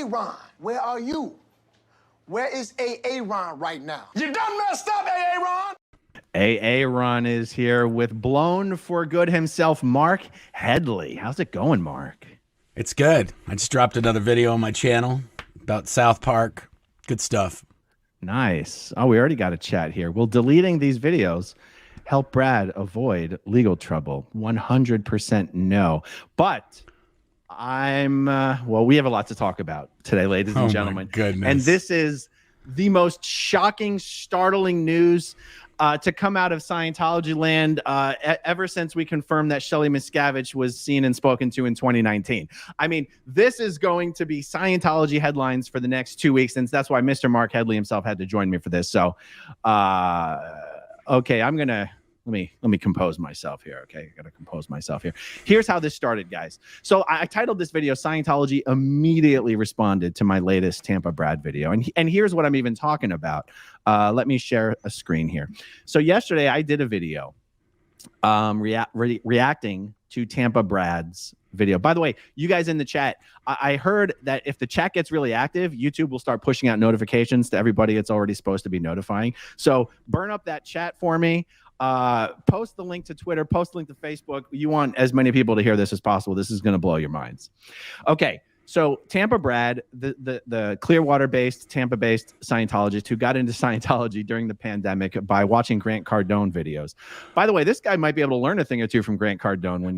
Ron? Where are you? Where is Ron right now? You done messed up, Ron! Ron is here with Blown for Good himself, Mark Headley. How's it going, Mark? It's good. I just dropped another video on my channel about South Park. Good stuff. Nice. Oh, we already got a chat here. Will deleting these videos help Brad avoid legal trouble? 100% no. But well, we have a lot to talk about today, ladies and gentlemen. My goodness. And this is the most shocking, startling news to come out of Scientology land ever since we confirmed that Shelley Miscavige was seen and spoken to in 2019. I mean, this is going to be Scientology headlines for the next 2 weeks, and that's why Mr. Mark Headley himself had to join me for this. So, okay, I'm gonna let me compose myself here. Okay, I gotta compose myself here. Here's how this started, guys. So I titled this video "Scientology Immediately Responded to My Latest Tampa Brad Video," and here's what I'm even talking about. Let me share a screen here. So yesterday I did a video reacting to Tampa Brad's video. By the way, you guys in the chat, I heard that if the chat gets really active, YouTube will start pushing out notifications to everybody it's already supposed to be notifying. So burn up that chat for me. Post the link to Twitter, post the link to Facebook. You want as many people to hear this as possible. This is going to blow your minds. Okay. So Tampa Brad, the Clearwater-based, Tampa-based Scientologist who got into Scientology during the pandemic by watching Grant Cardone videos. By the way, this guy might be able to learn a thing or two from Grant Cardone when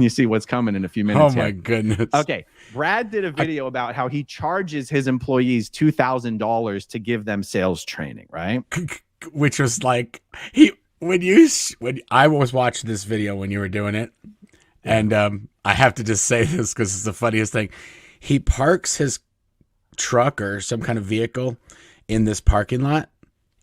you see what's coming in a few minutes. Oh my goodness. Okay. Brad did a video about how he charges his employees $2,000 to give them sales training, right? Which was like when I was watching this video when you were doing it, and I have to just say this because it's the funniest thing. He parks his truck or some kind of vehicle in this parking lot,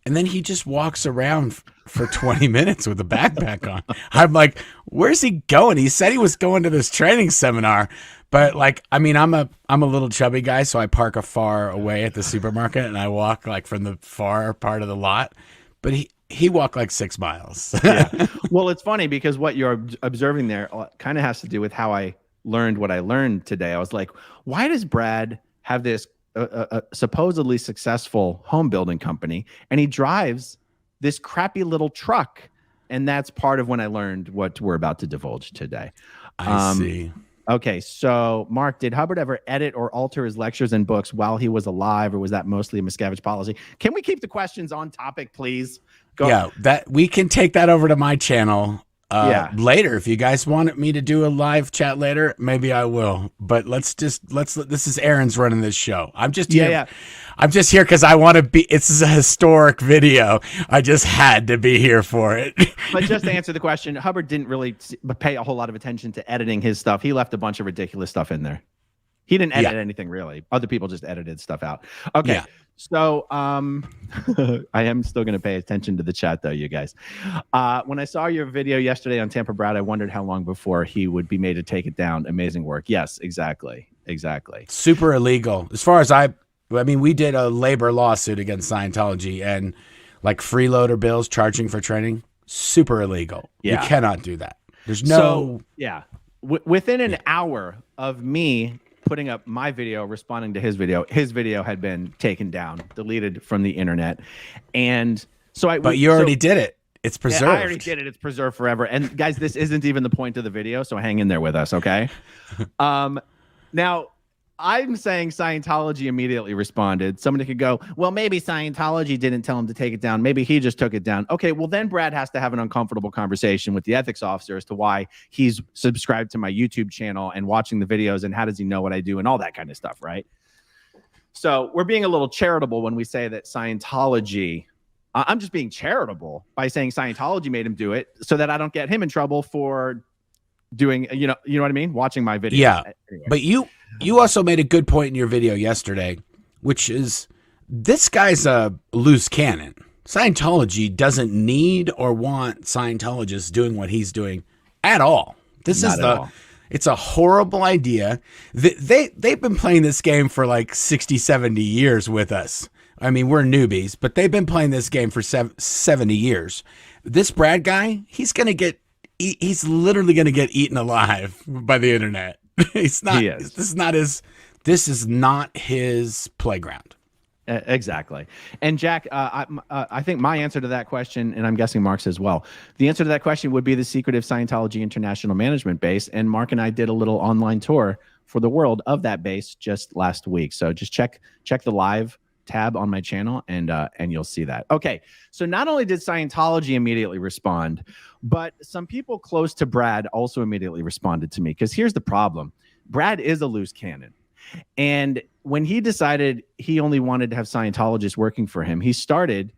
and then he just walks around for 20 minutes with a backpack on. I'm like, where's he going? He said he was going to this training seminar, but like, I mean, I'm a little chubby guy, so I park far away at the supermarket, and I walk like from the far part of the lot. But he walked like 6 miles. Yeah. Well, it's funny because what you're observing there kind of has to do with how I learned what I learned today. I was like, why does Brad have this supposedly successful home building company, and he drives this crappy little truck? And that's part of when I learned what we're about to divulge today. I see. Okay, so Mark, did Hubbard ever edit or alter his lectures and books while he was alive, or was that mostly a Miscavige policy? Can we keep the questions on topic, please? Yeah, that we can take that over to my channel later. If you guys want me to do a live chat later, maybe I will. But this is Aaron's running this show. I'm just here. Yeah. I'm just here because I want to be. It's a historic video. I just had to be here for it. But just to answer the question, Hubbard didn't really pay a whole lot of attention to editing his stuff. He left a bunch of ridiculous stuff in there. He didn't edit anything really. Other people just edited stuff out. Okay. Yeah. So I am still going to pay attention to the chat, though, you guys. When I saw your video yesterday on Tampa Brad, I wondered how long before he would be made to take it down. Amazing work. Yes, exactly. Super illegal. As far as I mean, we did a labor lawsuit against Scientology, and like freeloader bills charging for training, super illegal. Yeah. You cannot do that. There's no. So, yeah. Within an hour of me putting up my video, responding to his video had been taken down, deleted from the internet. And so But you already did it. It's preserved. Yeah, I already did it. It's preserved forever. And guys, this isn't even the point of the video, so hang in there with us, okay? Now, I'm saying Scientology immediately responded. Somebody could go, well, maybe Scientology didn't tell him to take it down. Maybe he just took it down. Okay, well, then Brad has to have an uncomfortable conversation with the ethics officer as to why he's subscribed to my YouTube channel and watching the videos, and how does he know what I do and all that kind of stuff, right? So we're being a little charitable when we say that Scientology, I'm just being charitable by saying Scientology made him do it so that I don't get him in trouble for doing, you know what I mean? Watching my video. Yeah, anyway. But you also made a good point in your video yesterday, which is this guy's a loose cannon. Scientology doesn't need or want Scientologists doing what he's doing at all. It's a horrible idea. They've been playing this game for like 60, 70 years with us. I mean, we're newbies, but they've been playing this game for 70 years. This Brad guy, he's literally going to get eaten alive by the internet. This is not his This is not his playground. Exactly. And Jack, I think my answer to that question, and I'm guessing Mark's as well, the answer to that question would be the secretive Scientology International Management Base. And Mark and I did a little online tour for the world of that base just last week. So just check the live tab on my channel, and you'll see that. Okay, so not only did Scientology immediately respond, but some people close to Brad also immediately responded to me. Because here's the problem. Brad is a loose cannon. And when he decided he only wanted to have Scientologists working for him, he started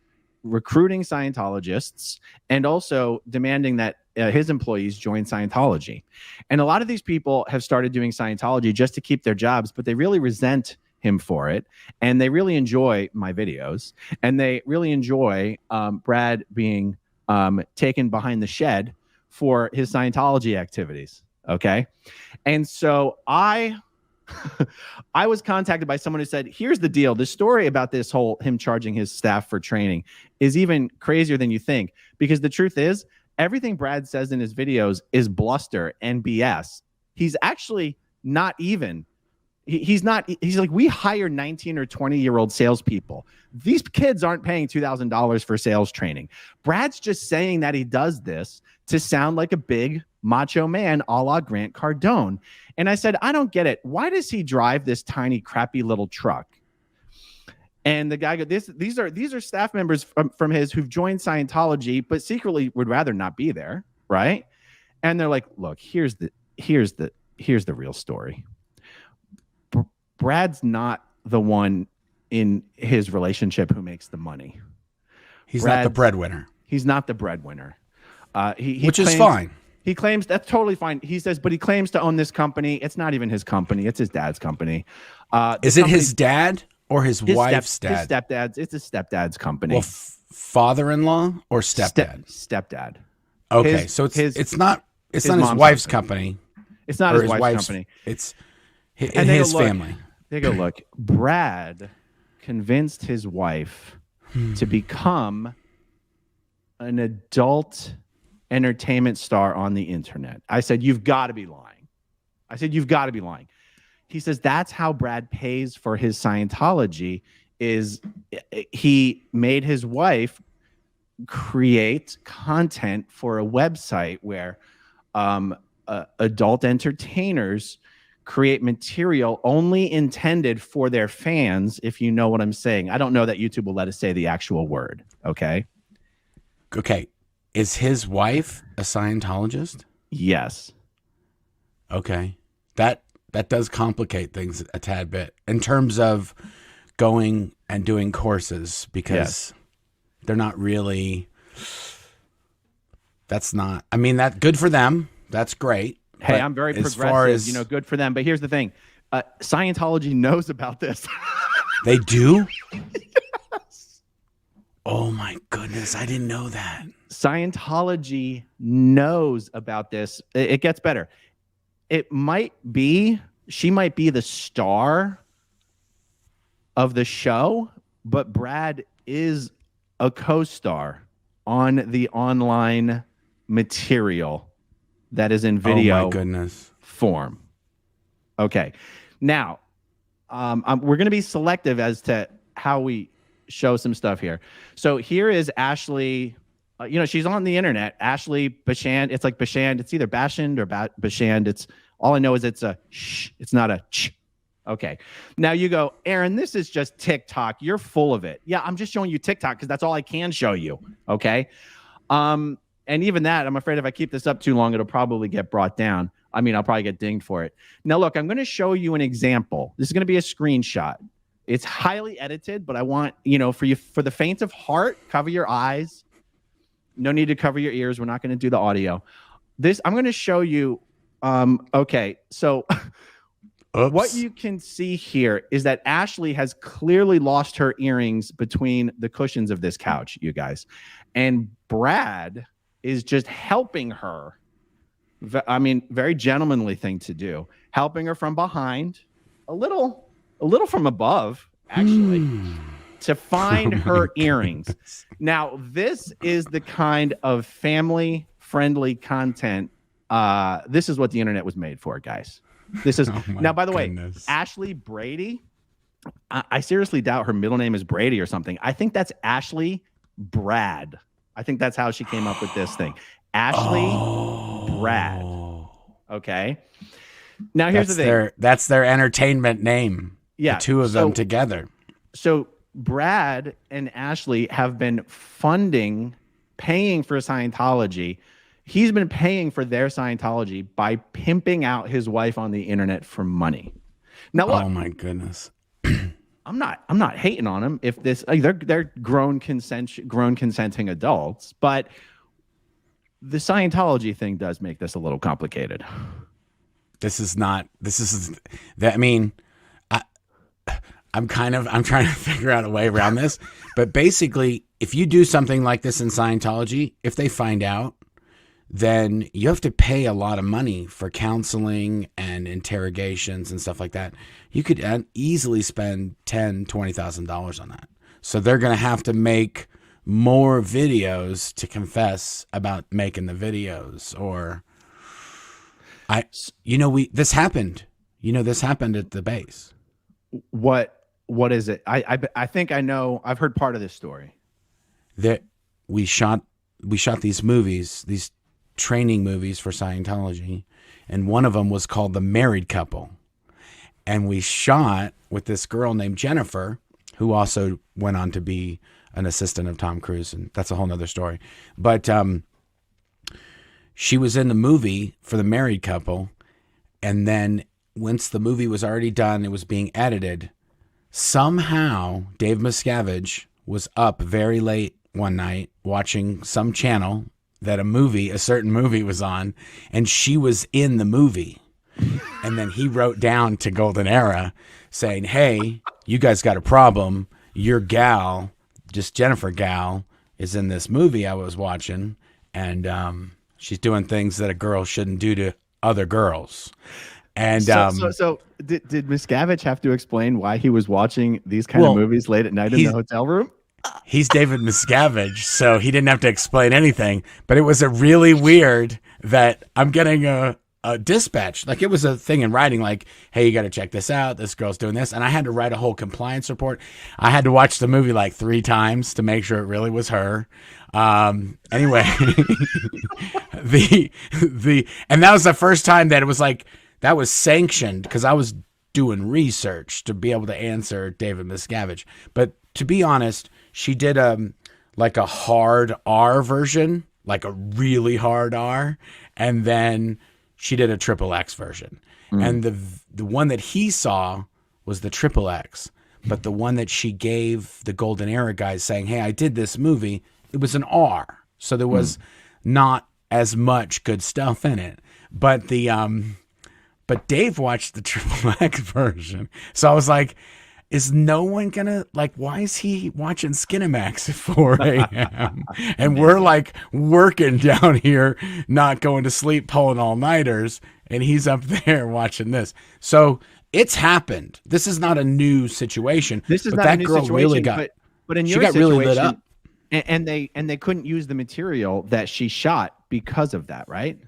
recruiting Scientologists and also demanding that his employees join Scientology. And a lot of these people have started doing Scientology just to keep their jobs, but they really resent him for it. And they really enjoy my videos. And they really enjoy Brad being taken behind the shed for his Scientology activities. Okay. And so I was contacted by someone who said, here's the deal. The story about this whole him charging his staff for training is even crazier than you think, because the truth is everything Brad says in his videos is bluster and BS. He's actually not even. He's like, we hire 19 or 20-year-old salespeople. These kids aren't paying $2,000 for sales training. Brad's just saying that he does this to sound like a big macho man a la Grant Cardone. And I said, I don't get it. Why does he drive this tiny, crappy little truck? And the guy goes, these are staff members from his who've joined Scientology, but secretly would rather not be there, right? And they're like, look, here's the real story. Brad's not the one in his relationship who makes the money. He's not the breadwinner. He's not the breadwinner. Which is fine. He claims that's totally fine. He says, but he claims to own this company. It's not even his company. It's his dad's company. Is it his dad or his wife's dad? His stepdad's. It's his stepdad's company. Well, father-in-law or stepdad? Stepdad. Okay, so it's not his wife's company. It's not his wife's company. It's his family. They go, look, Brad convinced his wife to become an adult entertainment star on the internet. I said, you've got to be lying. He says, that's how Brad pays for his Scientology, is he made his wife create content for a website where adult entertainers create material only intended for their fans, if you know what I'm saying. I don't know that YouTube will let us say the actual word, okay? Okay. Is his wife a Scientologist? Yes. Okay. That does complicate things a tad bit in terms of going and doing courses, because they're not really, that's good for them. That's great. Hey, I'm very progressive, good for them. But here's the thing. Scientology knows about this. They do? Yes. Oh, my goodness. I didn't know that. Scientology knows about this. It gets better. She might be the star of the show, but Brad is a co-star on the online material that is in video form. Okay. Now, we're going to be selective as to how we show some stuff here. So here is Ashley. She's on the internet. Ashley Bashand. It's like Bashand. It's either Bashand or Bashand. It's all I know is it's a sh. It's not a ch. Okay. Now you go, Aaron, this is just TikTok. You're full of it. Yeah, I'm just showing you TikTok because that's all I can show you. Okay. And even that, I'm afraid if I keep this up too long, it'll probably get brought down. I mean, I'll probably get dinged for it. Now, look, I'm going to show you an example. This is going to be a screenshot. It's highly edited, but I want, for the faint of heart, cover your eyes. No need to cover your ears. We're not going to do the audio. I'm going to show you. Okay. So what you can see here is that Ashley has clearly lost her earrings between the cushions of this couch, you guys. And Brad is just helping her. I mean, very gentlemanly thing to do. Helping her from behind, a little from above, actually, to find her earrings. Now, this is the kind of family-friendly content. This is what the internet was made for, guys. This is Oh my now. By the goodness. way, Ashley Brady. I seriously doubt her middle name is Brady or something. I think that's Ashley Brad. I think that's how she came up with this thing. Ashley Brad. Okay. Now here's the thing. That's their entertainment name. Yeah, the two of them together. So Brad and Ashley have been paying for Scientology. He's been paying for their Scientology by pimping out his wife on the internet for money. Now, look, oh my goodness. I'm not hating on them if this they're grown consenting adults, but the Scientology thing does make this a little complicated. I'm trying to figure out a way around this, but basically if you do something like this in Scientology, if they find out, then you have to pay a lot of money for counseling and interrogations and stuff like that. You could easily spend $10,000, $20,000 on that. So they're going to have to make more videos to confess about making the videos. Or this happened. This happened at the base. What is it? I think I know. I've heard part of this story. That we shot these movies, these training movies for Scientology, and one of them was called The Married Couple. And we shot with this girl named Jennifer, who also went on to be an assistant of Tom Cruise, and that's a whole nother story. But she was in the movie for The Married Couple, and then once the movie was already done, it was being edited, somehow Dave Miscavige was up very late one night watching some channel that a certain movie was on, and she was in the movie. And then he wrote down to Golden Era saying, hey, you guys got a problem. Your gal, just Jennifer gal, is in this movie I was watching, and she's doing things that a girl shouldn't do to other girls. And so did Miscavige have to explain why he was watching these kind of movies late at night in the hotel room? He's David Miscavige, so he didn't have to explain anything. But it was a really weird that I'm getting a dispatch. Like, it was a thing in writing, like, hey, you got to check this out. This girl's doing this. And I had to write a whole compliance report. I had to watch the movie like 3 times to make sure it really was her. Anyway, and that was the first time that it was like, that was sanctioned, because I was doing research to be able to answer David Miscavige. But to be honest, she did like a hard R version, like a really hard R, and then she did a triple X version. And the one that he saw was the triple X, but the one that she gave the Golden Era guys saying, hey, I did this movie, it was an R. So there was not as much good stuff in it. But but Dave watched the triple X version. So I was like, is no one gonna, like, why is he watching Skinamax at 4 a.m.? And we're like working down here, not going to sleep, pulling all-nighters, and he's up there watching this. So it's happened. This is not a new situation. This is but not that a new girl situation, really got, but in she your got situation, really lit up. And they couldn't use the material that she shot because of that, right?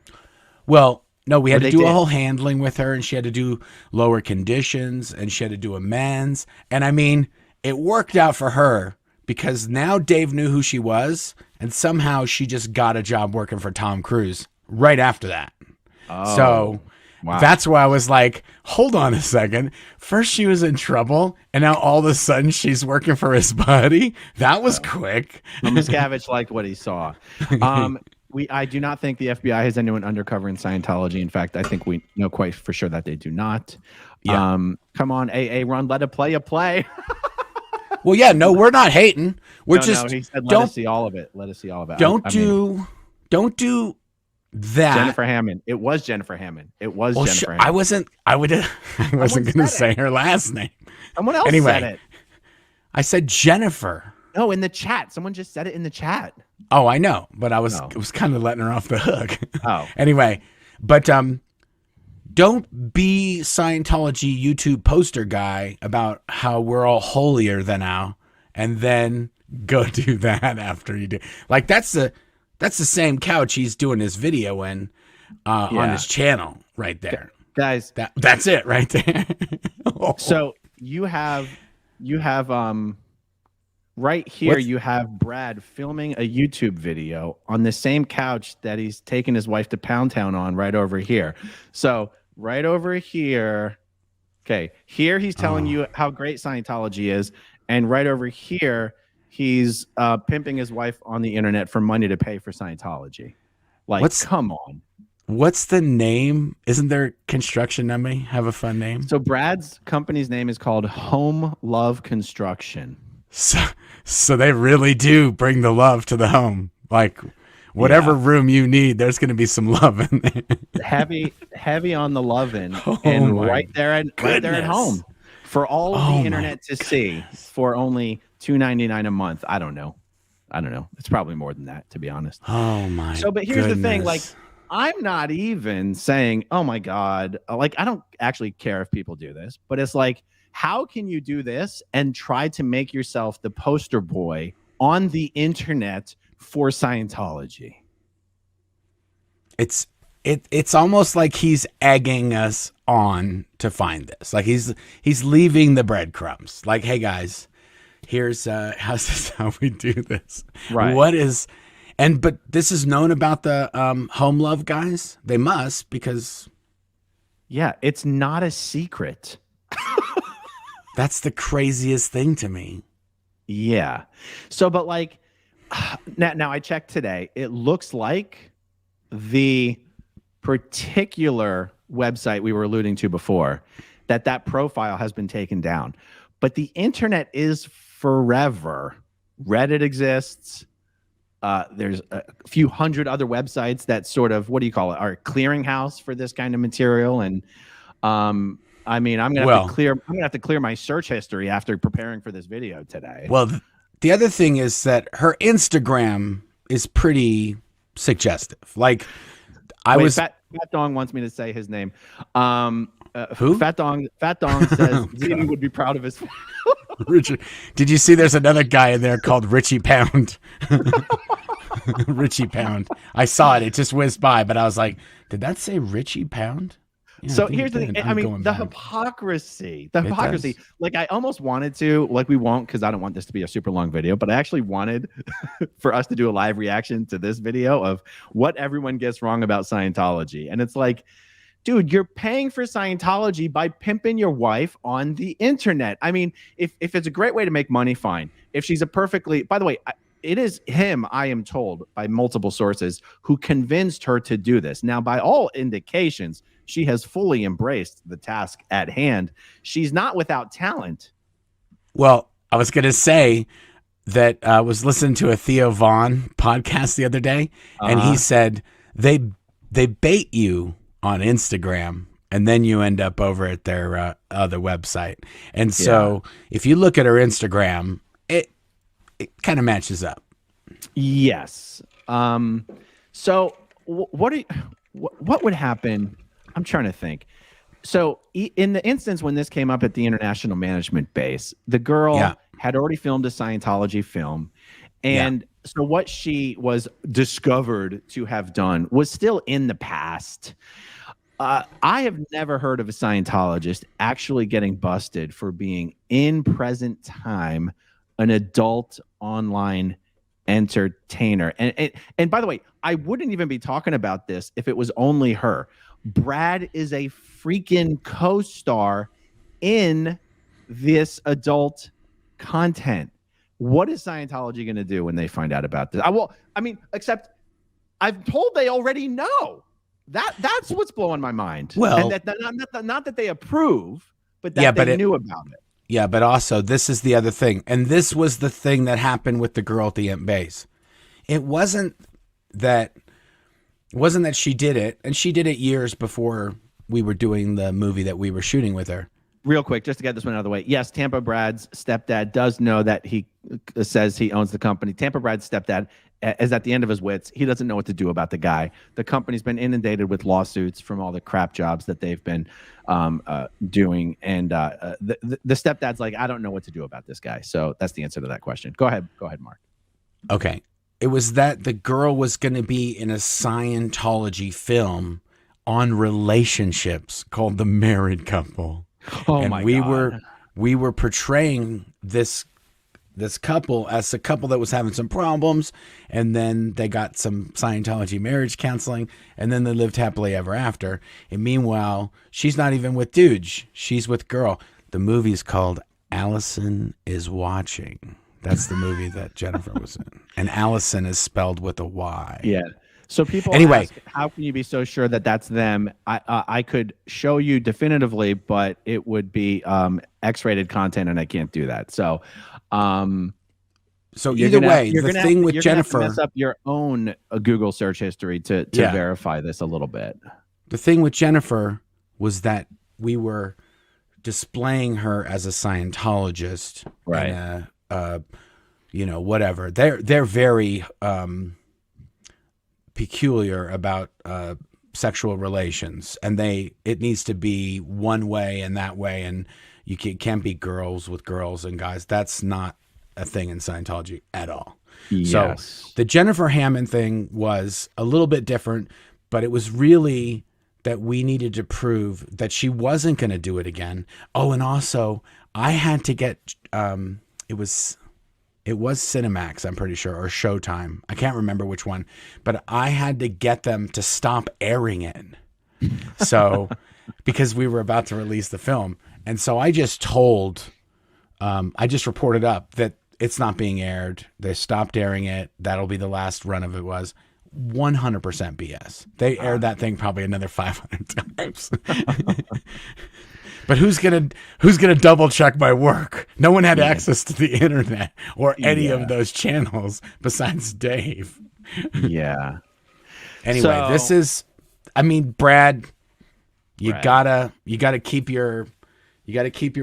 Well, no, we had to do a did. whole handling with her, and she had to do lower conditions, and she had to do amends. And I mean, it worked out for her, because now Dave knew who she was, and somehow she just got a job working for Tom Cruise right after that. Oh, so wow. That's why I was like, hold on a second. First she was in trouble, and now all of a sudden she's working for his buddy. That was quick. Miscavige liked what he saw. I do not think the FBI has anyone undercover in Scientology. In fact, I think we know quite for sure that they do not. Yeah. Come on, Ron, let it play a play. Well, yeah, no, we're not hating. We're he said, let us see all of it. Let us see all of it. Don't do that. Jennifer Hammon. It was Jennifer Hammon. It was Jennifer Hammon. I wasn't going to say her last name. Someone else Anyway, said it. I said Jennifer. No, in the chat. Someone just said it in the chat. Oh, I know, but I was kind of letting her off the hook. Oh. Anyway, but don't be Scientology YouTube poster guy about how we're all holier than now, and then go do that after you do. Like, that's the same couch he's doing his video in on his channel right there. Guys, that's it right there. so you have right here, What's- you have Brad filming a YouTube video on the same couch that he's taking his wife to Pound Town on right over here. So right over here, okay, here he's telling you how great Scientology is, and right over here, he's pimping his wife on the internet for money to pay for Scientology. Like, come on. What's the name? Isn't there construction company have a fun name? So Brad's company's name is called Home Love Construction. So they really do bring the love to the home. Like whatever room you need, there's going to be some love in there. heavy on the loving, and right there at home for all of the internet to see for only $2.99 a month. I don't know. It's probably more than that, to be honest. Oh my! So, but here's the thing, like, I'm not even saying, oh my God, like, I don't actually care if people do this, but it's like, how can you do this and try to make yourself the poster boy on the internet for Scientology? It's almost like he's egging us on to find this. Like he's leaving the breadcrumbs. Like, hey guys, here's how's this how we do this? Right. But this is known about the home love guys. They must, because it's not a secret. That's the craziest thing to me. Yeah. So, but like, now I checked today. It looks like the particular website we were alluding to before, that profile has been taken down. But the internet is forever. Reddit exists. There's a few hundred other websites that sort of, what do you call it, are a clearinghouse for this kind of material. And I mean, I'm gonna have to clear my search history after preparing for this video today. Well, the other thing is that her Instagram is pretty suggestive. Like, Fat Dong wants me to say his name. Who? Fat Dong says Zini would be proud of his. Richard, did you see? There's another guy in there called Richie Pound. Richie Pound. I saw it. It just whizzed by, but I was like, did that say Richie Pound? Yeah, so here's the thing. I mean, the hypocrisy. Like, I almost wanted to, like, we won't, because I don't want this to be a super long video, but I actually wanted for us to do a live reaction to this video of what everyone gets wrong about Scientology. And it's like, dude, you're paying for Scientology by pimping your wife on the internet. I mean, if it's a great way to make money, fine. If she's by the way, it is him, I am told by multiple sources, who convinced her to do this. Now, by all indications, she has fully embraced the task at hand. She's not without talent. Well, I was going to say that I was listening to a Theo Vaughn podcast the other day, and he said they bait you on Instagram, and then you end up over at their other website. And so if you look at her Instagram, it kind of matches up. Yes. So what would happen? I'm trying to think. So in the instance when this came up at the International Management Base, the girl had already filmed a Scientology film. And so what she was discovered to have done was still in the past. I have never heard of a Scientologist actually getting busted for being in present time an adult online entertainer. And by the way, I wouldn't even be talking about this if it was only her. Brad is a freaking co-star in this adult content. What is Scientology going to do when they find out about this? Except I'm told they already know. That's what's blowing my mind. Well, and not that they approve, but that they knew about it. Yeah, but also this is the other thing. And this was the thing that happened with the girl at the base. It wasn't that she did it, and she did it years before we were doing the movie that we were shooting with her. Real quick, just to get this one out of the way. Yes, Tampa Brad's stepdad does know that he says he owns the company. Tampa Brad's stepdad is at the end of his wits. He doesn't know what to do about the guy. The company's been inundated with lawsuits from all the crap jobs that they've been doing. And the stepdad's like, I don't know what to do about this guy. So that's the answer to that question. Go ahead, Mark. Okay. It was that the girl was going to be in a Scientology film on relationships called The Married Couple. Oh and my we God. we were portraying this couple as a couple that was having some problems, and then they got some Scientology marriage counseling, and then they lived happily ever after. And meanwhile, she's not even with dudes, she's with girl. The movie's called Allison is Watching. That's the movie that Jennifer was in, and Allison is spelled with a Y. Yeah. So people Anyway. ask, how can you be so sure that that's them? I could show you definitively, but it would be X-rated content, and I can't do that. So, So either way, you're the gonna thing have, with you're gonna have to Jennifer, mess up your own Google search history to Yeah. verify this a little bit. the thing with Jennifer was that we were displaying her as a Scientologist, Right. And you know, whatever. They're very peculiar about sexual relations, and it needs to be one way and that way, and you can't be girls with girls and guys. That's not a thing in Scientology at all. Yes. So the Jennifer Hammon thing was a little bit different, but it was really that we needed to prove that she wasn't going to do it again. Oh, and also I had to get it was Cinemax, I'm pretty sure, or Showtime. I can't remember which one, but I had to get them to stop airing it. So, because we were about to release the film. And so I just reported up that it's not being aired. They stopped airing it. That'll be the last run of it. Was 100% BS. They aired that thing probably another 500 times. But who's gonna double check my work? No one had access to the internet or any of those channels besides Dave. Yeah. Anyway, this is, I mean, Brad, you gotta keep your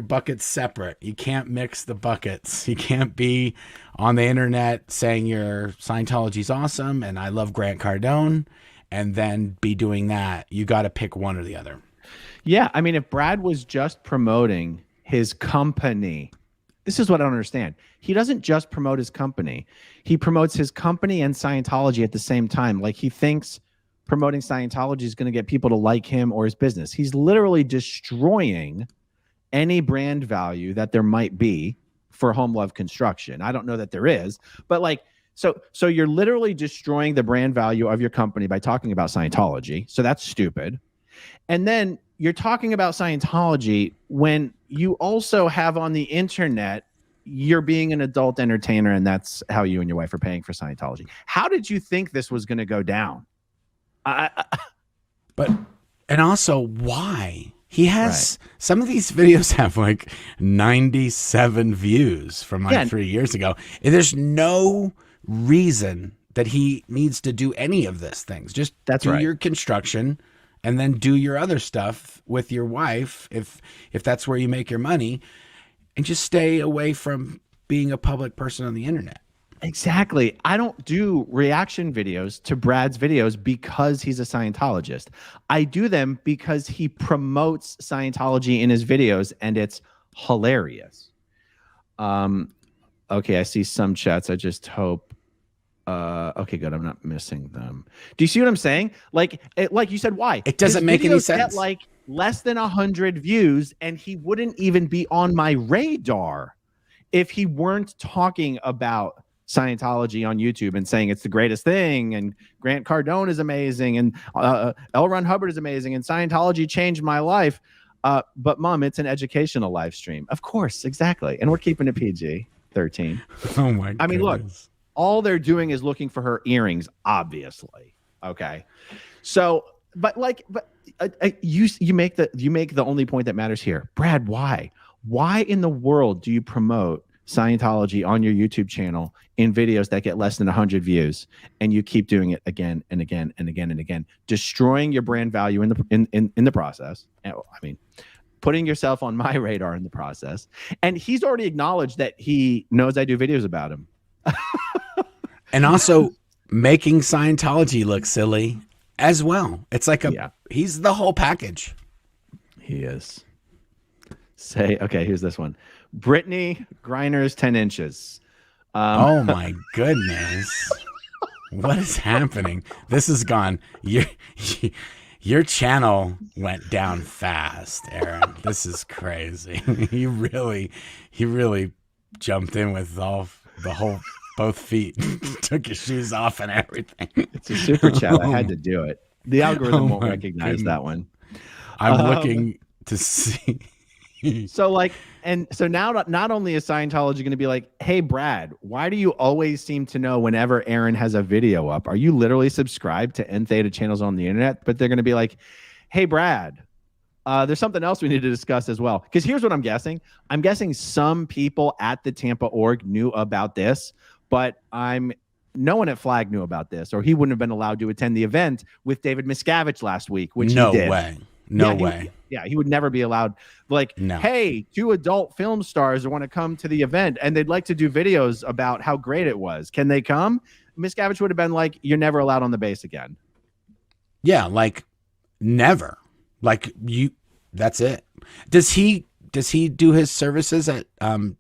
buckets separate. You can't mix the buckets. You can't be on the internet saying your Scientology's awesome and I love Grant Cardone and then be doing that. You got to pick one or the other. Yeah, I mean, if Brad was just promoting his company, this is what I don't understand. He doesn't just promote his company. He promotes his company and Scientology at the same time. Like, he thinks promoting Scientology is going to get people to like him or his business. He's literally destroying any brand value that there might be for home love construction. I don't know that there is, but like, so you're literally destroying the brand value of your company by talking about Scientology. So that's stupid. And then you're talking about Scientology when you also have on the internet, you're being an adult entertainer, and that's how you and your wife are paying for Scientology. How did you think this was going to go down? And also, why? He has some of these videos have like 97 views from like 3 years ago. And there's no reason that he needs to do any of this things. Just do your construction and then do your other stuff with your wife if that's where you make your money, and just stay away from being a public person on the internet. Exactly. I don't do reaction videos to Brad's videos because he's a Scientologist. I do them because he promotes Scientology in his videos, and it's hilarious. Okay, I see some chats. I just hope. Okay, good. I'm not missing them. Do you see what I'm saying? Like you said, why? It doesn't make any sense. Get like less than 100 views, and he wouldn't even be on my radar if he weren't talking about Scientology on YouTube and saying it's the greatest thing, and Grant Cardone is amazing, and L. Ron Hubbard is amazing, and Scientology changed my life. But Mom, it's an educational live stream. Of course, exactly. And we're keeping it PG-13. Oh my God. I mean, look, all they're doing is looking for her earrings, obviously. Okay. So, you make the only point that matters here. Brad, why? Why in the world do you promote Scientology on your YouTube channel in videos that get less than 100 views, and you keep doing it again and again and again and again, destroying your brand value in the process? I mean, putting yourself on my radar in the process. And he's already acknowledged that he knows I do videos about him. And also making Scientology look silly as well. It's like he's the whole package. He is. Okay, here's this one. Brittany Griner's 10 inches. Oh my goodness. What is happening? This is gone. Your channel went down fast, Aaron. This is crazy. He really jumped in with both feet, took his shoes off and everything. It's a super chat. I had to do it. The algorithm won't recognize that one. I'm looking to see. So now not only is Scientology going to be like, hey, Brad, why do you always seem to know whenever Aaron has a video up? Are you literally subscribed to N Theta channels on the internet? But they're going to be like, hey, Brad, there's something else we need to discuss as well. Because here's what I'm guessing. I'm guessing some people at the Tampa org knew about this, but no one at Flag knew about this, or he wouldn't have been allowed to attend the event with David Miscavige last week, which he did. No way. He would never be allowed. Like, no. Hey, 2 adult film stars want to come to the event and they'd like to do videos about how great it was. Can they come? Miscavige would have been like, you're never allowed on the base again. Yeah, like never. Like that's it. Does he do his services at the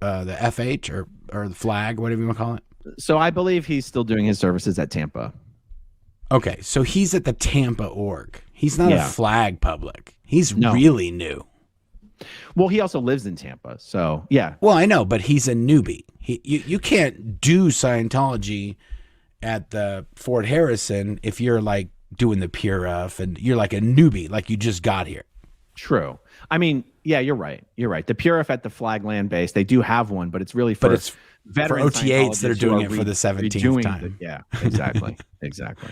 FH or the Flag, whatever you want to call it? So I believe he's still doing his services at Tampa. Okay, so he's at the Tampa org. He's not a Flag public. He's really new. Well, he also lives in Tampa, so yeah. Well, I know, but he's a newbie. You can't do Scientology at the Fort Harrison if you're like doing the PRF and you're like a newbie, like you just got here. True. I mean, yeah, you're right. You're right. The PRF at the Flag land base, they do have one, but it's really for veteran OT8s that are doing it for the 17th time. Yeah, exactly. Exactly.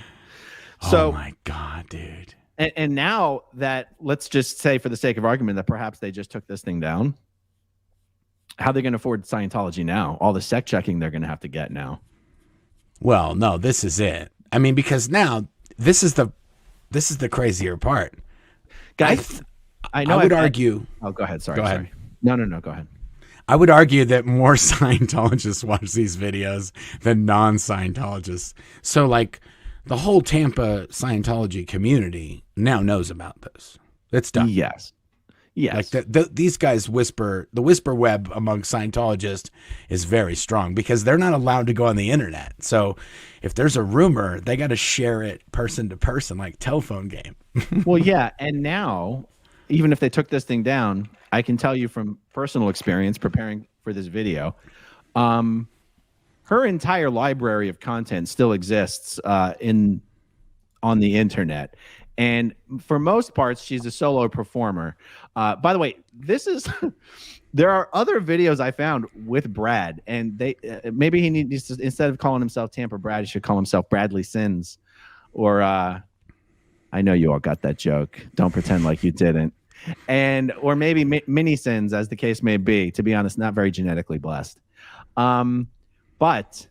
So, oh my God, dude. And now that, let's just say for the sake of argument that perhaps they just took this thing down, how are they going to afford Scientology now? All the sec checking they're going to have to get now. Well, no, this is it. I mean, because now this is the crazier part. Guys, I know I would argue. Oh, go ahead. Sorry. Go ahead. No, go ahead. I would argue that more Scientologists watch these videos than non-Scientologists. So like the whole Tampa Scientology community now knows about this. It's done. Yes. Like these guys whisper, the whisper web among Scientologists is very strong because they're not allowed to go on the internet. So if there's a rumor, they got to share it person to person, like telephone game. Well, yeah. And now, even if they took this thing down, I can tell you from personal experience preparing for this video, her entire library of content still exists on the internet. And for most parts, she's a solo performer. By the way, there are other videos I found with Brad, and they maybe he needs to, instead of calling himself Tampa Brad, he should call himself Bradley Sins. Or I know you all got that joke. Don't pretend like you didn't. Or maybe mini sins, as the case may be. To be honest, not very genetically blessed. But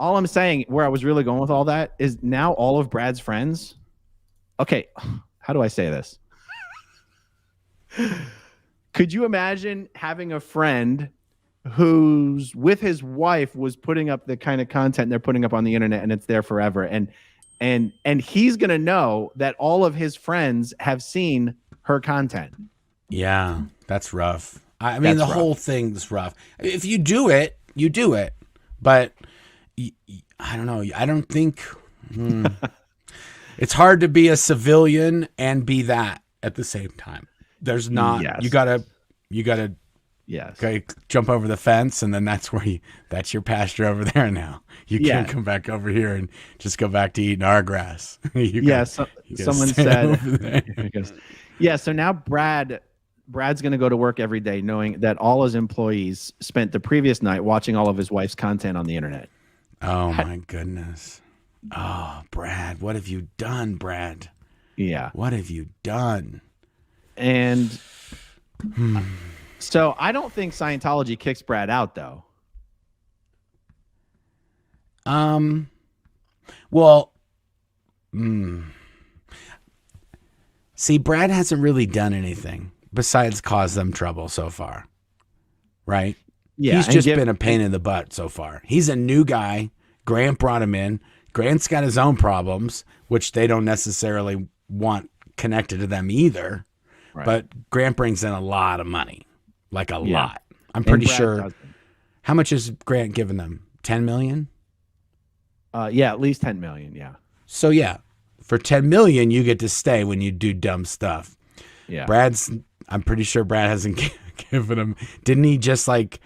all I'm saying, where I was really going with all that, is now all of Brad's friends. Okay, how do I say this? Could you imagine having a friend who's with his wife was putting up the kind of content they're putting up on the internet, and it's there forever, and he's gonna know that all of his friends have seen her content? Yeah, that's rough. I mean, the whole thing's rough. If you do it, you do it. But I don't know. I don't think it's hard to be a civilian and be that at the same time. There's not. Yes. You gotta. Yes. Okay, jump over the fence, and then that's your pasture over there now. You can't come back over here and just go back to eating our grass. Someone said. Yeah. So now Brad's going to go to work every day knowing that all his employees spent the previous night watching all of his wife's content on the internet. Oh my goodness. Oh, Brad, what have you done, Brad? Yeah. What have you done? And so I don't think Scientology kicks Brad out, though. Well, see, Brad hasn't really done anything besides cause them trouble so far, right? Yeah, he's just been a pain in the butt so far. He's a new guy. Grant brought him in. Grant's got his own problems, which they don't necessarily want connected to them either. Right. But Grant brings in a lot of money, like a lot. I'm pretty sure. How much has Grant given them? 10 million? Yeah, at least 10 million. Yeah. So yeah, For 10 million, you get to stay when you do dumb stuff. Yeah. I'm pretty sure Brad hasn't given him. Didn't he just like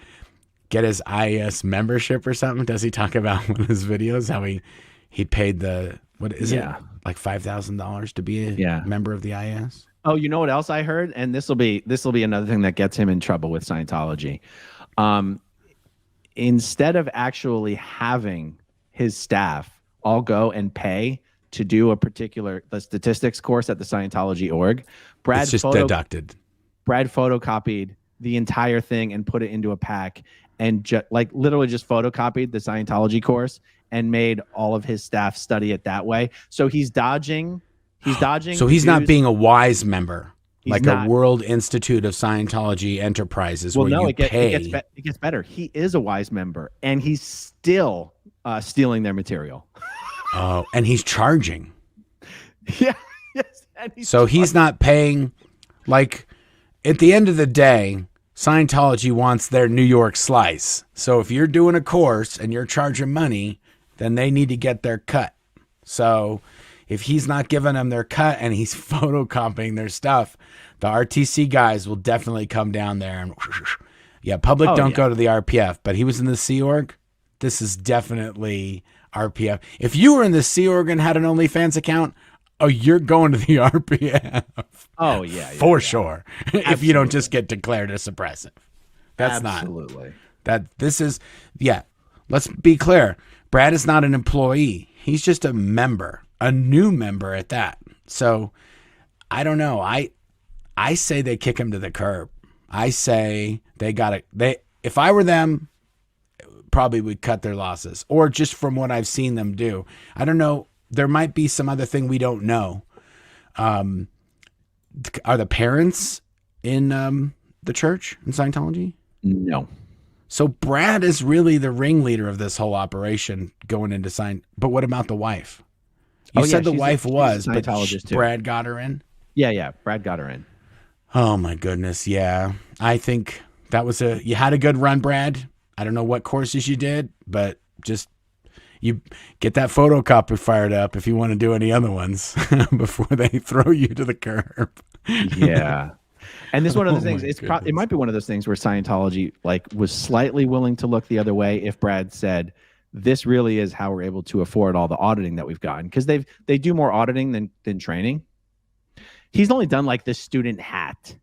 get his IES membership or something? Does he talk about in one of his videos how he paid it like $5,000 to be a member of the IES? Oh, you know what else I heard? And this will be another thing that gets him in trouble with Scientology. Instead of actually having his staff all go and pay to do the statistics course at the Scientology org, It's just deducted. Brad photocopied the entire thing and put it into a pack and literally just photocopied the Scientology course and made all of his staff study it that way. So he's dodging. So he's not being a WISE member, like not. a World Institute of Scientology Enterprises, where you pay. It gets better. He is a WISE member, and he's still stealing their material. Oh, and he's charging. Yeah. Yes. And he's not paying. Like, at the end of the day, Scientology wants their New York slice. So if you're doing a course and you're charging money, then they need to get their cut. So if he's not giving them their cut and he's photocopying their stuff, the RTC guys will definitely come down there and public don't go to the RPF, but he was in the Sea Org. This is definitely RPF. If you were in the Sea Org and had an OnlyFans account, you're going to the RPF. Oh yeah, for sure. If you don't just get declared as suppressive, that's absolutely that. This is Let's be clear. Brad is not an employee. He's just a member, a new member at that. So I don't know. I say they kick him to the curb. I say they got it. If I were them, probably would cut their losses, or just from what I've seen them do. I don't know. There might be some other thing we don't know. Are the parents in the church in Scientology? No. So Brad is really the ringleader of this whole operation going into But what about the wife? You said the wife was, but Brad got her in? Yeah. Brad got her in. Oh my goodness. Yeah. I think that was you had a good run, Brad. I don't know what courses you did, but just you get that photocopy fired up if you want to do any other ones before they throw you to the curb. Yeah. And this is one of those things. It might be one of those things where Scientology was slightly willing to look the other way if Brad said, this really is how we're able to afford all the auditing that we've gotten, because they do more auditing than training. He's only done the student hat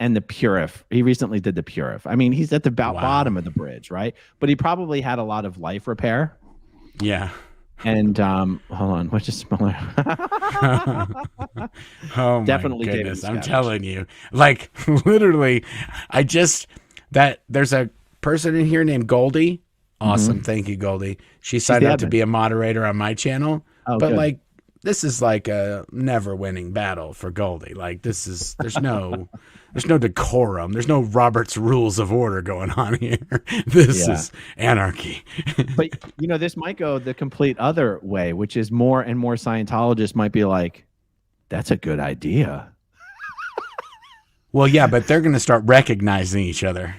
and the Purif. He recently did the Purif. I mean, he's at the bottom of the bridge, right? But he probably had a lot of life repair. Yeah. And hold on, what's just smaller? Oh definitely, my goodness! I'm telling you, literally, there's a person in here named Goldie. Awesome, thank you, Goldie. She signed up to be a moderator on my channel, but good. This is a never-winning battle for Goldie. There's no decorum. There's no Robert's Rules of Order going on here. This is anarchy. But this might go the complete other way, which is more and more Scientologists might be like, "That's a good idea." Well, yeah, but they're going to start recognizing each other.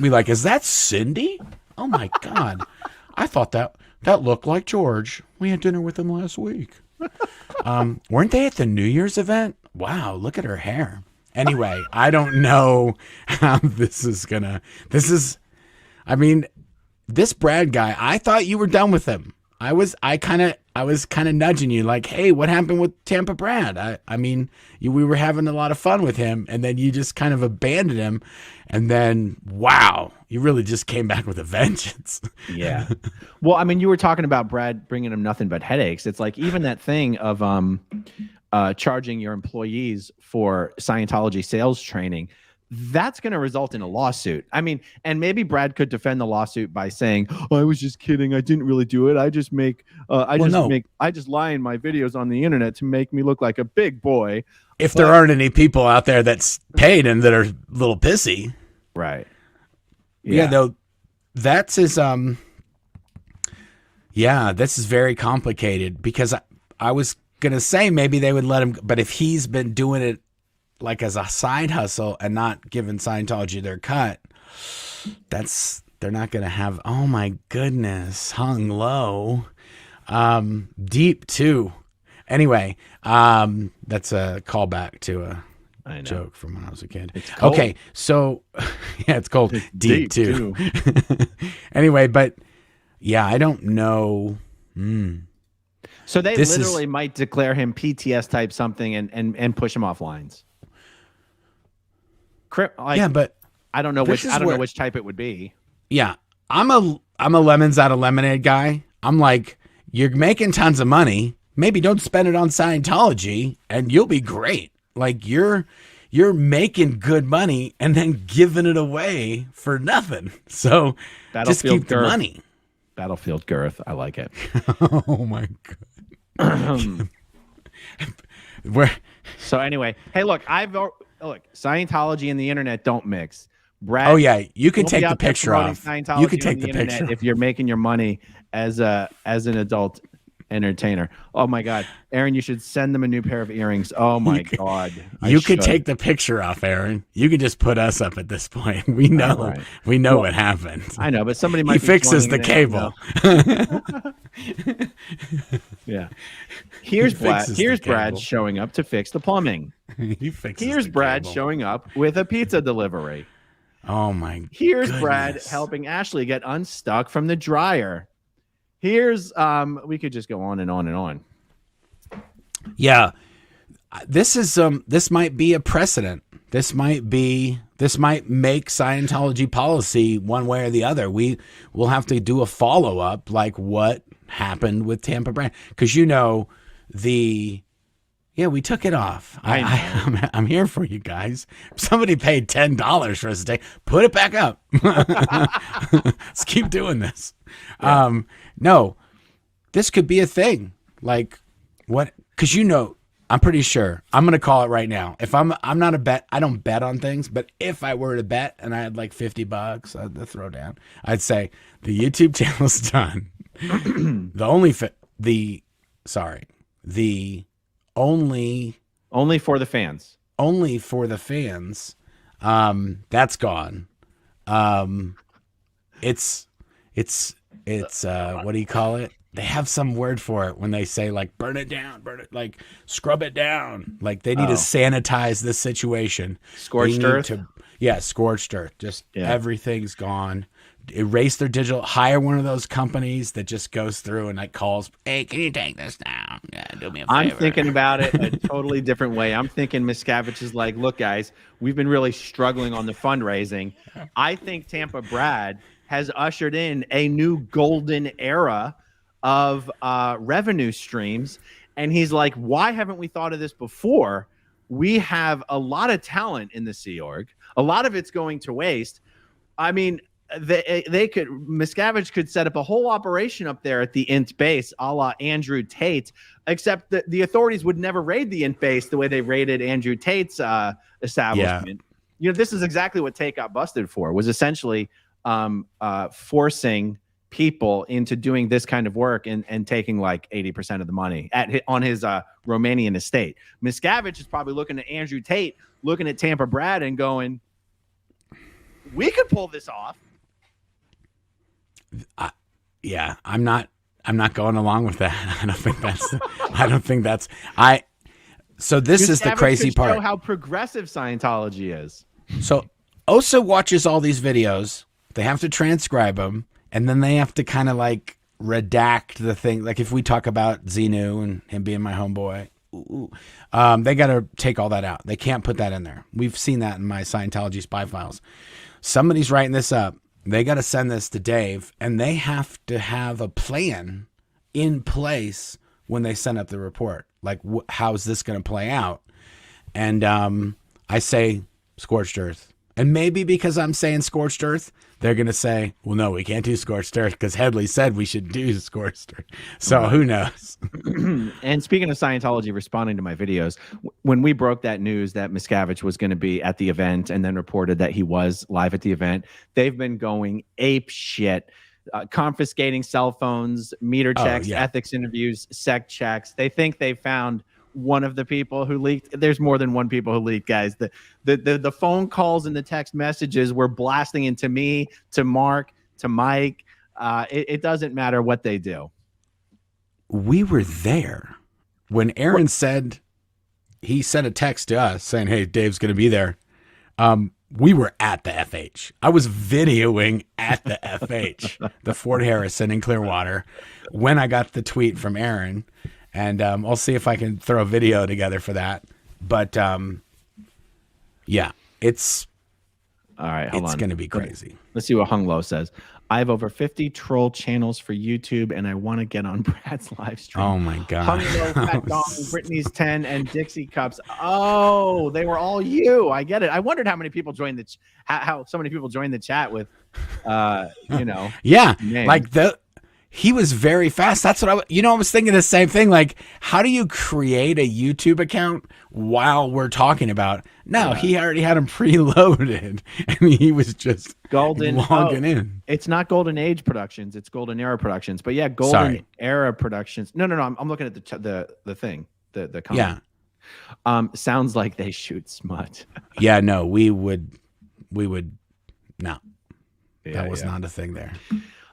Be like, "Is that Cindy? Oh my God, I thought that looked like George. We had dinner with him last week. Weren't they at the New Year's event? Wow, look at her hair." Anyway, I don't know how this Brad guy, I thought you were done with him. I was kind of nudging you hey, what happened with Tampa Brad? We were having a lot of fun with him, and then you just kind of abandoned him, and then wow, you really just came back with a vengeance. Yeah. Well, you were talking about Brad bringing him nothing but headaches. It's even that thing of charging your employees for Scientology sales training. That's going to result in a lawsuit. And maybe Brad could defend the lawsuit by saying, "I was just kidding. I didn't really do it. I just I just lie in my videos on the internet to make me look like a big boy." If there aren't any people out there that's paid and that are a little pissy. Right. Yeah, though that's his this is very complicated, because I was going to say maybe they would let him, but if he's been doing it as a side hustle and not giving Scientology their cut, they're not going to have, oh my goodness, hung low. Deep too. Anyway, that's a callback to a joke from when I was a kid. Okay, so yeah, it's called deep too. Anyway, but yeah, I don't know. So they literally might declare him PTS type something and push him off lines. Yeah, but I don't know which type it would be. Yeah, I'm a lemons out of lemonade guy. I'm like, you're making tons of money. Maybe don't spend it on Scientology, and you'll be great. Like you're making good money and then giving it away for nothing. So just keep the money. Battlefield girth. I like it. Oh my God. So anyway, hey, look, Scientology and the internet don't mix. Brad, oh yeah, you can take the picture off. You can take the picture if you're making your money as an adult entertainer. Oh my God, Aaron, you should send them a new pair of earrings. Oh my God, you could take the picture off, Aaron. You could just put us up at this point. We know, what happened. I know, but somebody might. He fixes the cable. Yeah. Here's Brad showing up to fix the plumbing. Here's Brad showing up with a pizza delivery. Oh my! Here's Brad helping Ashley get unstuck from the dryer. Here's we could just go on and on and on. Yeah, this might be a precedent. This might make Scientology policy one way or the other. We will have to do a follow up, like what happened with Tampa Brand, because we took it off. I'm here for you guys. Somebody paid $10 for us today. Put it back up. Let's keep doing this. Yeah. No, this could be a thing. Like what? Because I'm pretty sure. I'm gonna call it right now. If I'm not a bet. I don't bet on things. But if I were to bet and I had like $50, I'd throw down. I'd say the YouTube channel's done. Only for the fans. Only for the fans. That's gone. It's what do you call it? They have some word for it when they say like burn it down, like scrub it down. Like they need to sanitize this situation. Scorched earth. Scorched earth. Just everything's gone. Erase their digital. Hire one of those companies that just goes through and like calls. Hey, can you take this down? Yeah, do me a favor. I'm thinking about it a totally different way. I'm thinking Miscavige is like, look, guys, we've been really struggling on the fundraising. I think Tampa Brad has ushered in a new golden era of revenue streams, and he's like, why haven't we thought of this before? We have a lot of talent in the Sea Org. A lot of it's going to waste. I mean, Miscavige could set up a whole operation up there at the INT base, a la Andrew Tate, except that the authorities would never raid the INT base the way they raided Andrew Tate's establishment. Yeah. This is exactly what Tate got busted for, was essentially forcing people into doing this kind of work and taking like 80% of the money on his Romanian estate. Miscavige is probably looking at Andrew Tate, looking at Tampa Brad and going, we could pull this off. I'm not going along with that. I don't think that's so this is the crazy part. Show how progressive Scientology is. So Osa watches all these videos. They have to transcribe them, and then they have to kind of like redact the thing. Like if we talk about Xenu and him being my homeboy, they got to take all that out. They can't put that in there. We've seen that in my Scientology spy files. Somebody's writing this up. They got to send this to Dave, and they have to have a plan in place when they send up the report. Like, how's this going to play out? And I say scorched earth. And maybe because I'm saying scorched earth, they're going to say, well, no, we can't do scorched earth because Headley said we should do scorched earth. So who knows? And speaking of Scientology responding to my videos, when we broke that news that Miscavige was going to be at the event and then reported that he was live at the event, they've been going ape shit, confiscating cell phones, meter checks, ethics interviews, sec checks. They think they found one of the people who leaked. There's more than one people who leaked, guys. The phone calls and the text messages were blasting into me, to Mark, to Mike. It doesn't matter what they do. we were there when Aaron said, he sent a text to us saying, hey, Dave's going to be there. We were at the FH. I was videoing at the FH, the Fort Harrison in Clearwater, when I got the tweet from Aaron. And I'll see if I can throw a video together for that. But yeah, it's all right. Hold on. It's going to be crazy. Let's see what Hung Low says. I have over 50 troll channels for YouTube, and I want to get on Brad's live stream. Oh my God. Hung Low, Fat Dong, Brittany's 10, and Dixie Cups. Oh, they were all you. I get it. I wondered how many people joined how so many people joined the chat with, Yeah, name. like he was very fast. That's what I was thinking the same thing. Like, how do you create a YouTube account while we're talking about? No, he already had them preloaded, and he was just logging in. It's not Golden Age Productions. It's Golden Era Productions. But yeah, Golden Era Productions. No. I'm looking at the thing, the comment. Yeah. Sounds like they shoot smut. Yeah, no, we would no. That was not a thing there.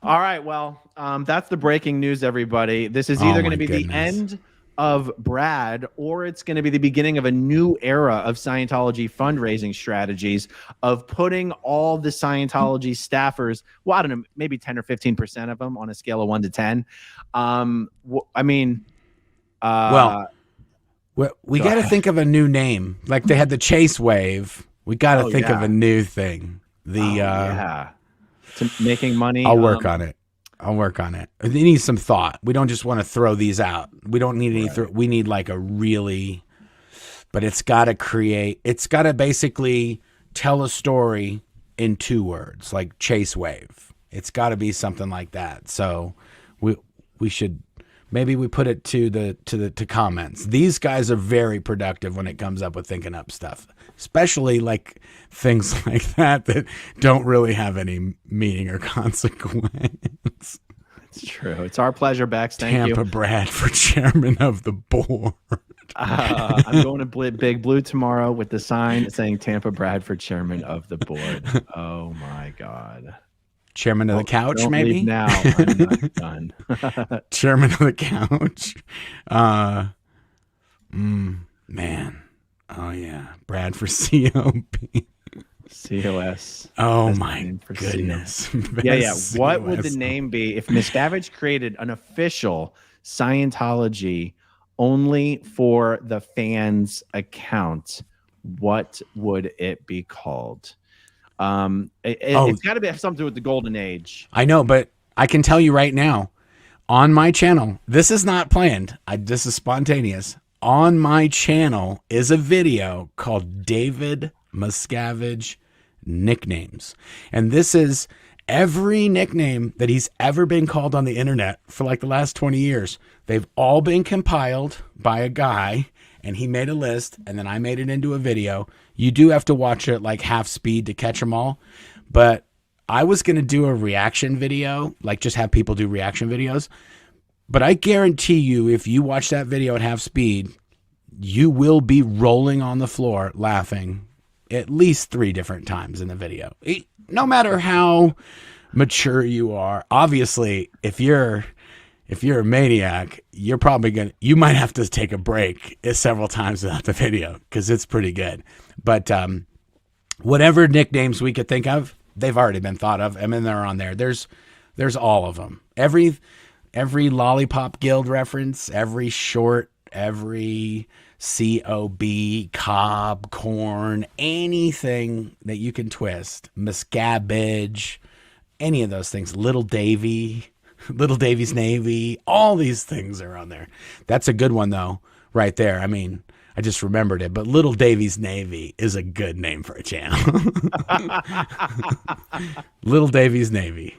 All right, well, that's the breaking news, everybody. This is either going to be the end of Brad, or it's going to be the beginning of a new era of Scientology fundraising strategies, of putting all the Scientology staffers, well, I don't know, maybe 10 or 15% of them on a scale of 1 to 10. We got to think of a new name. Like they had the Chase Wave. We got to think of a new thing. To making money. I'll work on it. It needs some thought. We don't just want to throw these out. We don't need any. We need like a really, but it's got to basically tell a story in 2 words, like Chase Wave. It's got to be something like that. So we should, maybe we put it to comments. These guys are very productive when it comes up with thinking up stuff, especially like things like that don't really have any meaning or consequence. It's true. It's our pleasure, Bex. Thank you. Tampa Brad for chairman of the board. I'm going to Big Blue tomorrow with the sign saying Tampa Brad for chairman of the board. Oh my God. Chairman of the couch, don't maybe? Leave now. I'm not done. Chairman of the couch. Man. Oh, yeah. Brad for COP. COS. Oh, my goodness. Yeah. What would the name be if Miscavige created an official Scientology only for the fans account? What would it be called? It's got to have something to do with the Golden Age. I know, but I can tell you right now, on my channel, this is not planned. This is spontaneous. On my channel is a video called David Miscavige Nicknames. And this is every nickname that he's ever been called on the internet for like the last 20 years. They've all been compiled by a guy, and he made a list, and then I made it into a video. You do have to watch it like half speed to catch them all. But I was going to do a reaction video, like just have people do reaction videos. But I guarantee you, if you watch that video at half speed, you will be rolling on the floor laughing at least 3 different times in the video. No matter how mature you are. Obviously, if you're a maniac, you might have to take a break several times without the video because it's pretty good. But whatever nicknames we could think of, they've already been thought of. I mean, they're on there. There's all of them. Every Lollipop Guild reference, every short, every COB, cob, corn, anything that you can twist, Miscavige, any of those things, Little Davy's Navy, all these things are on there. That's a good one though, right there. I mean, I just remembered it, but Little Davy's Navy is a good name for a channel. Little Davy's Navy.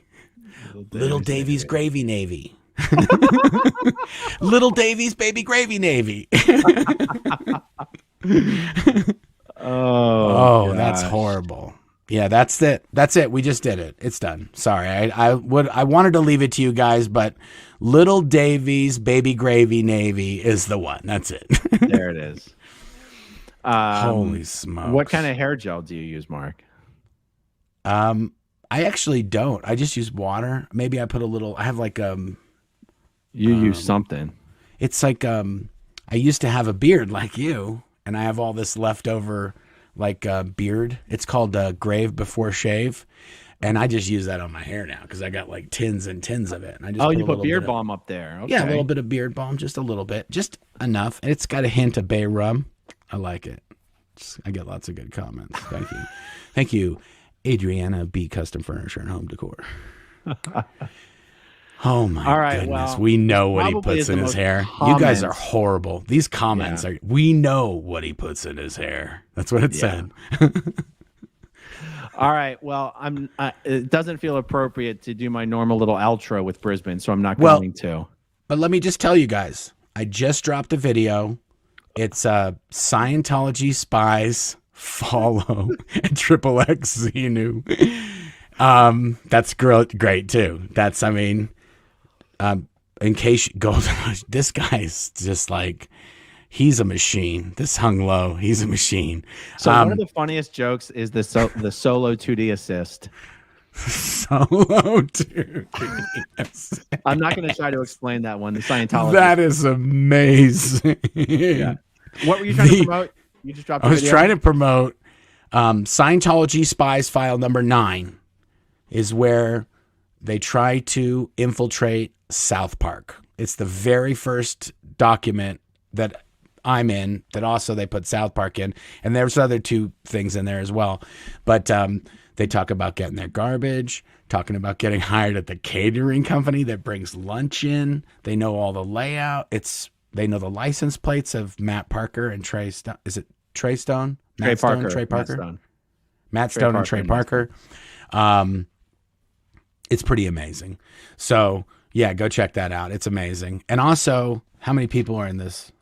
Little Davy's Gravy Navy. Little Davy's Baby Gravy Navy. Oh, that's horrible. Yeah, that's it. We just did it. It's done. Sorry. I wanted to leave it to you guys, but Little Davy's Baby Gravy Navy is the one. That's it. There it is. Holy smokes. What kind of hair gel do you use, Mark? I actually don't. I just use water. Maybe I put a little, I have like You use something. It's like I used to have a beard like you, and I have all this leftover like beard. It's called Grave Before Shave, and I just use that on my hair now because I got like tins and tins of it. And I just you put beard balm up there. Okay. Yeah, a little bit of beard balm, just a little bit, just enough. And it's got a hint of bay rum. I like it. I get lots of good comments. Thank you. Thank you, Adriana B. Custom Furniture and Home Decor. Oh my goodness. Well, we know what he puts in his hair. You guys are horrible. These comments are, we know what he puts in his hair. That's what it said. All right. Well, it doesn't feel appropriate to do my normal little outro with Brisbane, so I'm not going to. But let me just tell you guys, I just dropped a video. It's Scientology Spies Follow and Triple X Xenu. That's great too. That's, I mean, in case you go, this guy's just like, he's a machine. This hung low. He's a machine. So one of the funniest jokes is the solo 2D assist. Solo 2D assist. I'm not going to try to explain that one. The Scientology. That is amazing. Yeah. What were you trying to promote? You just dropped. I was trying to promote Scientology Spies File number 9 is where they try to infiltrate South Park. It's the very first document that I'm in that also they put South Park in, and there's other 2 things in there as well. But they talk about getting their garbage, talking about getting hired at the catering company that brings lunch in. They know all the layout. They know the license plates of Matt Parker and Trey Stone. Is it Trey Stone? Trey Parker. Trey Parker. Matt Stone and Trey Parker. It's pretty amazing. So yeah, go check that out. It's amazing. And also, how many people are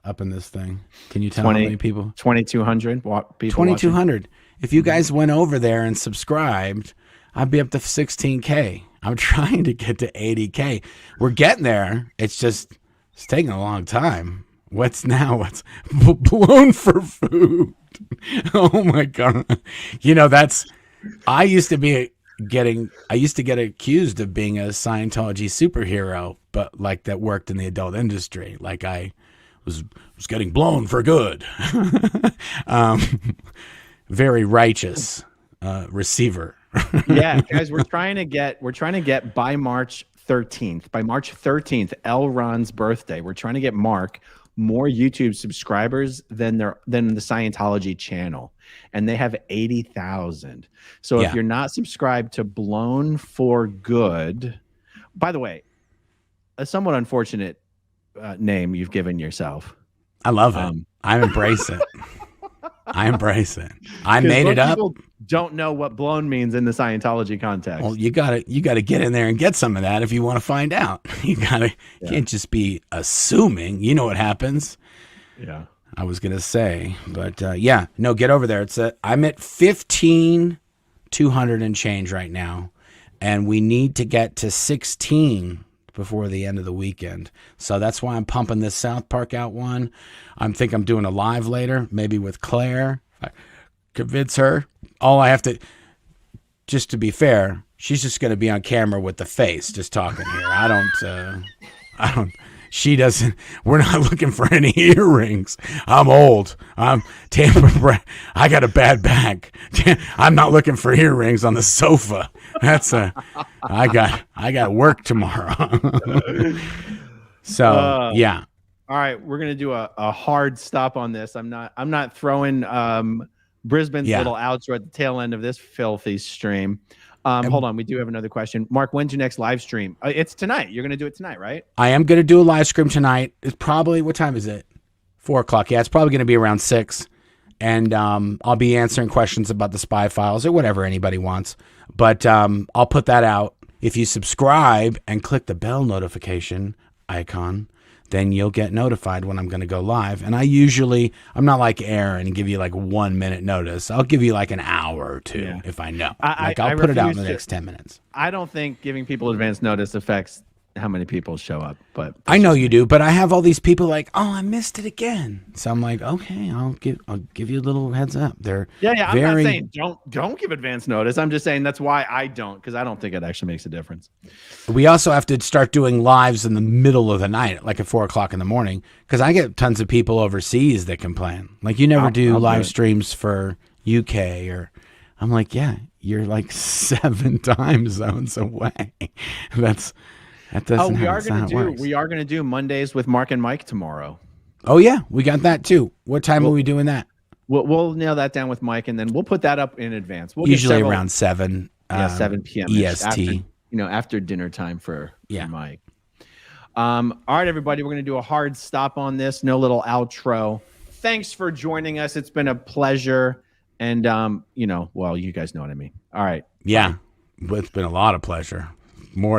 up in this thing? Can you tell how many people? 2,200 people. 2,200. If you guys went over there and subscribed, I'd be up to 16K. I'm trying to get to 80K. We're getting there. It's taking a long time. What's blown for food? Oh my God. I used to get accused of being a Scientology superhero, but like that worked in the adult industry. Like I was getting blown for good. Very righteous receiver. Yeah, guys, we're trying to get by March 13th. By March 13th, L. Ron's birthday. We're trying to get Mark more YouTube subscribers than the Scientology channel, and they have 80,000. So if you're not subscribed to Blown for Good, by the way, a somewhat unfortunate name you've given yourself. I love it. I embrace it. I embrace it. I made it up. People don't know what blown means in the Scientology context. Well, you gotta get in there and get some of that if you want to find out. You can't just be assuming. You know what happens. Yeah. I was gonna say, but get over there. I'm at 15,200 and change right now, and we need to get to 16 before the end of the weekend. So that's why I'm pumping this South Park out one. I'm doing a live later, maybe with Claire. If I convince her. All I have to, just to be fair, she's just going to be on camera with the face, just talking here. She doesn't, we're not looking for any earrings. I'm old. I'm Tampa. I got a bad back. I'm not looking for earrings on the sofa. I got work tomorrow. So, yeah. All right. We're going to do a hard stop on this. I'm not throwing Brisbane's little outro at the tail end of this filthy stream. Hold on. We do have another question. Mark, when's your next live stream? It's tonight. You're going to do it tonight, right? I am going to do a live stream tonight. It's probably, what time is it? 4:00. Yeah, it's probably going to be around 6. And I'll be answering questions about the spy files or whatever anybody wants. But I'll put that out. If you subscribe and click the bell notification icon, then you'll get notified when I'm going to go live. And I'm not like Aaron and give you like 1 minute notice. I'll give you like an hour or 2 if I know. I'll put it out in the next 10 minutes. I don't think giving people advance notice affects how many people show up, but I know you do, but I have all these people like, oh, I missed it again. So I'm like, okay, I'll give you a little heads up. They're yeah. I'm not saying don't give advance notice. I'm just saying that's why I don't, because I don't think it actually makes a difference. We also have to start doing lives in the middle of the night, like at 4 o'clock in the morning, because I get tons of people overseas that can plan. Like you never do live streams for UK or. I'm like, yeah, you're like 7 time zones away. That doesn't. We are gonna do Mondays with Mark and Mike tomorrow. Oh yeah, we got that too. What time are we doing that? We'll nail that down with Mike, and then we'll put that up in advance. We'll usually around 7. 7 p.m. EST. After dinner time for Mike. All right, everybody, we're gonna do a hard stop on this. No little outro. Thanks for joining us. It's been a pleasure. And, you guys know what I mean. All right. Yeah. It's been a lot of pleasure.